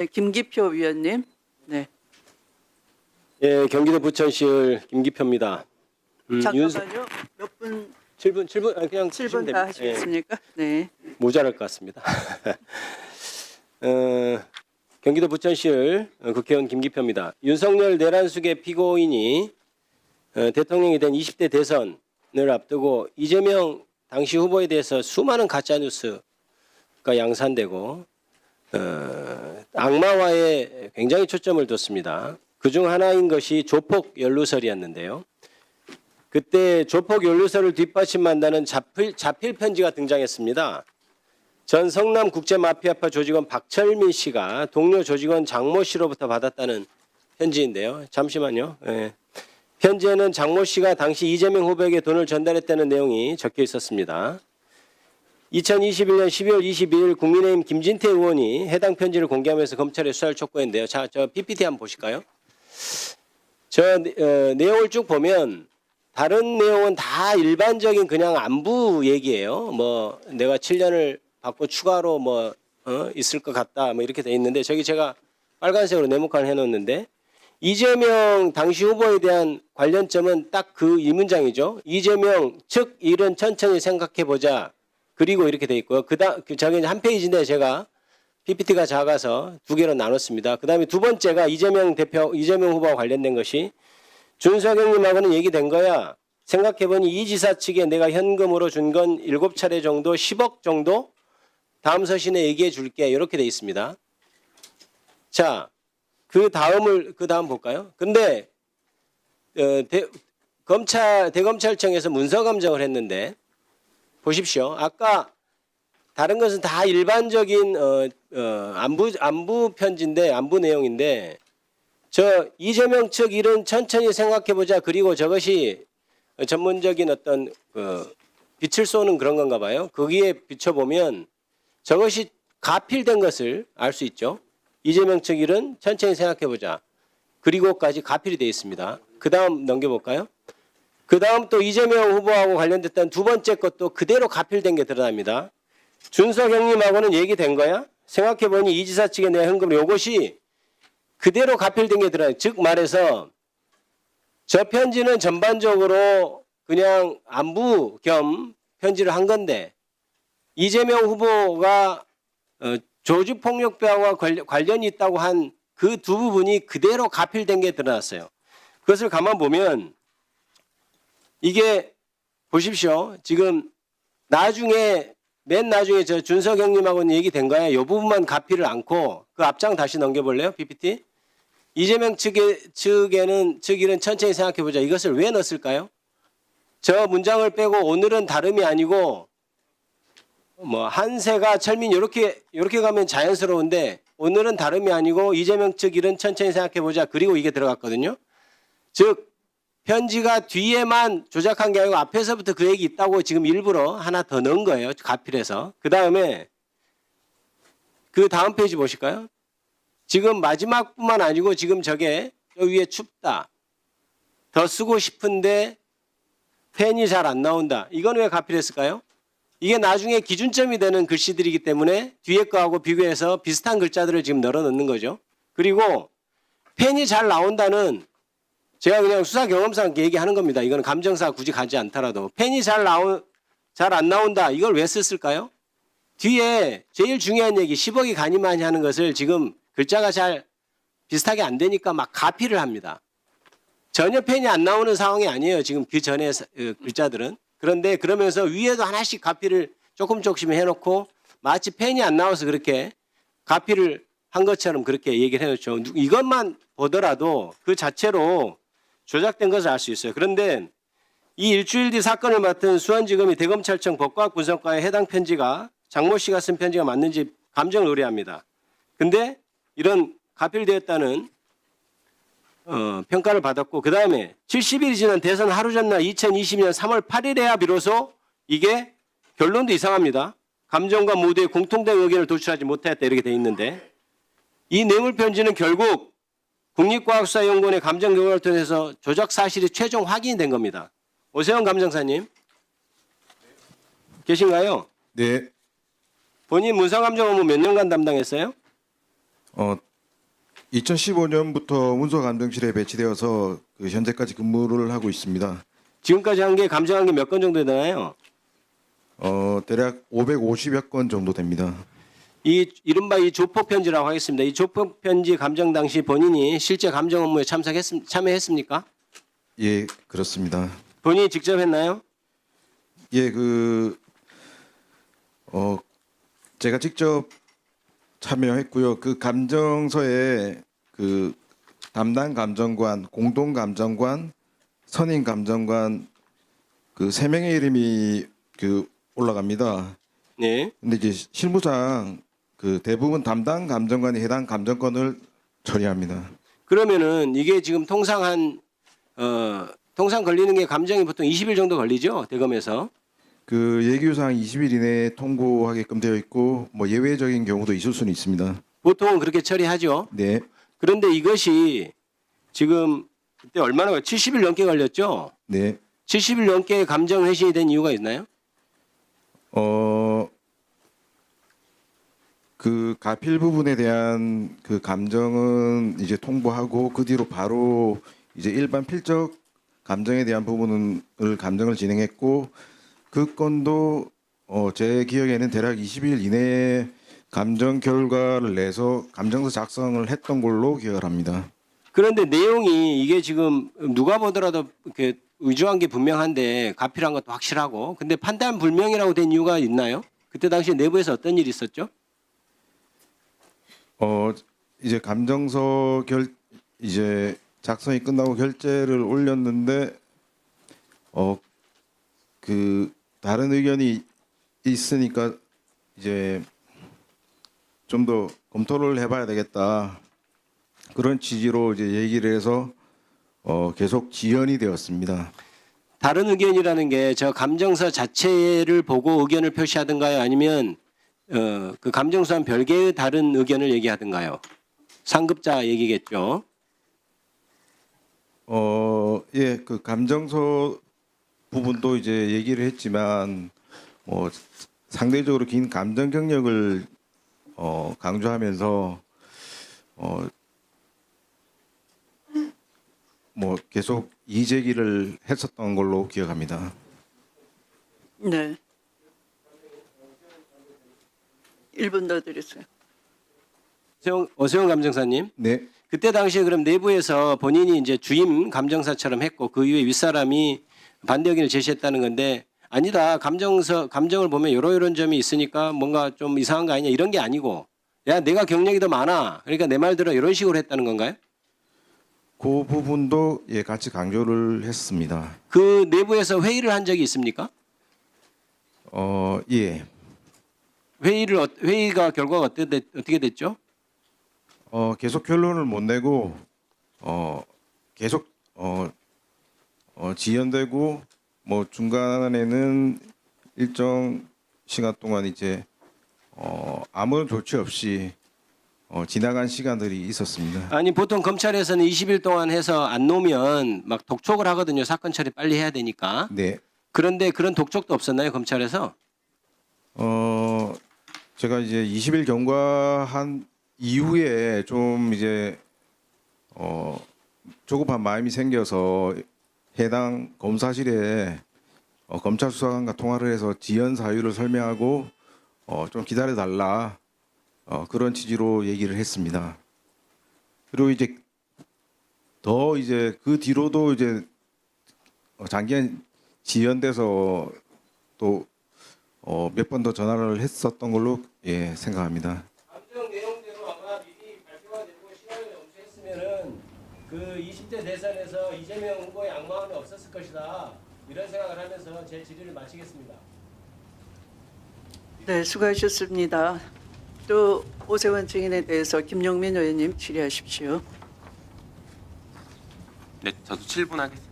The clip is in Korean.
네, 김기표 위원님. 네. 예, 경기도 부천시의 김기표입니다. 잠깐만요. 몇 분? 7분 그냥 7분 다 하시겠습니까? 네. 모자랄 것 같습니다. 경기도 부천시의 국회의원 김기표입니다. 윤석열 내란숙의 피고인이 대통령이 된 20대 대선을 앞두고 이재명 당시 후보에 대해서 수많은 가짜뉴스가 양산되고 악마화에 굉장히 초점을 뒀습니다. 그중 하나인 것이 조폭 연루설이었는데요. 그때 조폭 연루설을 뒷받침한다는 자필 편지가 등장했습니다. 전 성남국제마피아파 조직원 박철민 씨가 동료 조직원 장모 씨로부터 받았다는 편지인데요. 잠시만요. 예. 편지에는 장모 씨가 당시 이재명 후보에게 돈을 전달했다는 내용이 적혀 있었습니다. 2021년 12월 22일 국민의힘 김진태 의원이 해당 편지를 공개하면서 검찰에 수사를 촉구했는데요. 자, 저 PPT 한번 보실까요? 내용을 쭉 보면 다른 내용은 다 일반적인 그냥 안부 얘기예요. 뭐 내가 7년을 받고 추가로 있을 것 같다 뭐 이렇게 돼 있는데 저기 제가 빨간색으로 네모칸 해놓는데 이재명 당시 후보에 대한 관련점은 딱 그 이 문장이죠. 이재명 측 일은 천천히 생각해보자. 그리고 이렇게 돼 있고요. 저기 한 페이지인데 제가 PPT가 작아서 두 개로 나눴습니다. 그다음에 두 번째가 이재명 후보와 관련된 것이 준석영님하고는 얘기된 거야. 생각해보니 이 지사 측에 내가 현금으로 준 건 7차례 정도 10억 정도 다음 서신에 얘기해 줄게. 이렇게 돼 있습니다. 자, 그 다음 볼까요? 근데 대검찰청에서 문서 감정을 했는데 보십시오. 아까 다른 것은 다 일반적인 안부 편지인데 안부 내용인데 저 이재명 측 일은 천천히 생각해보자. 그리고 저것이 전문적인 어떤 빛을 쏘는 그런 건가 봐요. 거기에 비춰보면 저것이 가필된 것을 알 수 있죠. 이재명 측 일은 천천히 생각해보자. 그리고까지 가필이 되어 있습니다. 그 다음 넘겨볼까요? 그 다음 또 이재명 후보하고 관련됐던 두 번째 것도 그대로 가필된 게 드러납니다. 준석 형님하고는 얘기된 거야? 생각해보니 이 지사 측에 내가 현금을 요것이 그대로 가필된 게 드러나요. 즉 말해서 저 편지는 전반적으로 그냥 안부 겸 편지를 한 건데 이재명 후보가 조직폭력배와 관련이 있다고 한 그 두 부분이 그대로 가필된 게 드러났어요. 그것을 가만 보면 이게 보십시오. 지금 맨 나중에 저 준석 형님하고는 얘기된 거야. 이 부분만 가필을 않고 그 앞장 다시 넘겨볼래요? PPT. 이재명 측 일은 천천히 생각해보자. 이것을 왜 넣었을까요? 저 문장을 빼고 오늘은 다름이 아니고 한세가 철민 이렇게 가면 자연스러운데 오늘은 다름이 아니고 이재명 측 일은 천천히 생각해보자. 그리고 이게 들어갔거든요. 즉 편지가 뒤에만 조작한 게 아니고 앞에서부터 그 얘기 있다고 지금 일부러 하나 더 넣은 거예요. 가필해서. 그 다음에 그 다음 페이지 보실까요? 지금 마지막뿐만 아니고 지금 저게 저 위에 춥다. 더 쓰고 싶은데 펜이 잘 안 나온다. 이건 왜 가필했을까요? 이게 나중에 기준점이 되는 글씨들이기 때문에 뒤에 거하고 비교해서 비슷한 글자들을 지금 널어 넣는 거죠. 그리고 펜이 잘 나온다는 제가 그냥 수사 경험상 얘기하는 겁니다. 이거는 감정사 굳이 가지 않더라도 펜이 잘 안 나온다. 이걸 왜 썼을까요? 뒤에 제일 중요한 얘기 10억이 가니마니 하는 것을 지금 글자가 잘 비슷하게 안 되니까 막 가필을 합니다. 전혀 펜이 안 나오는 상황이 아니에요. 지금 그 전에 글자들은. 그런데 그러면서 위에도 하나씩 가필을 조금씩 해놓고 마치 펜이 안 나와서 그렇게 가필을 한 것처럼 그렇게 얘기를 해놓죠. 이것만 보더라도 그 자체로 조작된 것을 알 수 있어요. 그런데 이 일주일 뒤 사건을 맡은 수원지검이 대검찰청 법과학분석과의 해당 편지가 장모 씨가 쓴 편지가 맞는지 감정을 의뢰합니다. 근데 이런 가필되었다는 평가를 받았고 그 다음에 70일이 지난 대선 하루 전날 2020년 3월 8일에야 비로소 이게 결론도 이상합니다. 감정과 모두의 공통된 의견을 도출하지 못했다 이렇게 돼 있는데 이 뇌물편지는 결국 국립과학수사연구원의 감정 경과를 통해서 조작 사실이 최종 확인이 된 겁니다. 오세훈 감정사님 계신가요? 네. 본인 문서감정 업무 몇 년간 담당했어요? 2015년부터 문서감정실에 배치되어서 현재까지 근무를 하고 있습니다. 지금까지 한 게 감정한 게 몇 건 정도 되나요? 대략 550여 건 정도 됩니다. 이 이른바 이 조폭 편지라고 하겠습니다. 이 조폭 편지 감정 당시 본인이 실제 감정 업무에 참여했습니까? 예, 그렇습니다. 본인이 직접 했나요? 예, 제가 직접 참여했고요. 그 감정서에 그 담당 감정관, 공동 감정관, 선임 감정관 그 세 명의 이름이 올라갑니다. 네. 근데 이제 실무상 그 대부분 담당 감정관이 해당 감정권을 처리합니다. 그러면은 이게 지금 통상 걸리는 게 감정이 보통 20일 정도 걸리죠? 대검에서. 그 예규상 20일 이내에 통보하게끔 되어 있고 뭐 예외적인 경우도 있을 수는 있습니다. 보통은 그렇게 처리하죠. 네, 그런데 이것이 지금 그때 얼마나 70일 넘게 걸렸죠? 네. 70일 넘게 감정 회신이 된 이유가 있나요? 그 가필 부분에 대한 그 감정은 이제 통보하고 그 뒤로 바로 이제 일반 필적 감정에 대한 부분을 감정을 진행했고 그 건도 제 기억에는 대략 20일 이내에 감정 결과를 내서 감정서 작성을 했던 걸로 기억을 합니다. 그런데 내용이 이게 지금 누가 보더라도 이렇게 의조한 게 분명한데 가필한 것도 확실하고 근데 판단 불명이라고 된 이유가 있나요? 그때 당시 내부에서 어떤 일이 있었죠? 이제 감정서 이제 작성이 끝나고 결재를 올렸는데 그 다른 의견이 있으니까 이제 좀 더 검토를 해봐야 되겠다 그런 취지로 이제 얘기를 해서 계속 지연이 되었습니다. 다른 의견이라는 게 저 감정서 자체를 보고 의견을 표시하든가요? 아니면 그 감정서와는 별개의 다른 의견을 얘기하든가요? 상급자 얘기겠죠. 예, 그 감정서 부분도 이제 얘기를 했지만 상대적으로 긴 감정 경력을 강조하면서 계속 이의 제기를 했었던 걸로 기억합니다. 네. 1분 더 드렸어요. 오세훈 감정사님. 네, 그때 당시에 그럼 내부에서 본인이 이제 주임 감정사처럼 했고 그 이후에 윗사람이 반대 의견을 제시했다는 건데 아니다 감정을 보면 이런 점이 있으니까 뭔가 좀 이상한 거 아니냐 이런 게 아니고 야 내가 경력이 더 많아 그러니까 내 말 들어 이런 식으로 했다는 건가요? 그 부분도 예 같이 강조를 했습니다. 그 내부에서 회의를 한 적이 있습니까? 예, 회의가 결과가 어떻게 됐죠? 계속 결론을 못 내고 계속 지연되고 뭐 중간에는 일정 시간 동안 이제 아무런 조치 없이 지나간 시간들이 있었습니다. 아니 보통 검찰에서는 20일 동안 해서 안 놓으면 막 독촉을 하거든요. 사건 처리 빨리 해야 되니까. 네, 그런데 그런 독촉도 없었나요 검찰에서? 제가 이제 20일 경과한 이후에 좀 이제 조급한 마음이 생겨서 해당 검사실에 검찰 수사관과 통화를 해서 지연 사유를 설명하고 좀 기다려 달라 그런 취지로 얘기를 했습니다. 그리고 이제 더 이제 그 뒤로도 이제 장기간 지연돼서 또 몇 번 더 전화를 했었던 걸로 예 생각합니다. 감정 내용대로 아마 미리 발표가 되고 시간이 엄수했으면은 그 20대 대선에서 이재명 후보의 악마음이 없었을 것이다 이런 생각을 하면서 제 질의를 마치겠습니다. 네, 수고하셨습니다. 또 오세훈 증인에 대해서 김용민 의원님 질의하십시오. 네, 저도 7분 하겠습니다.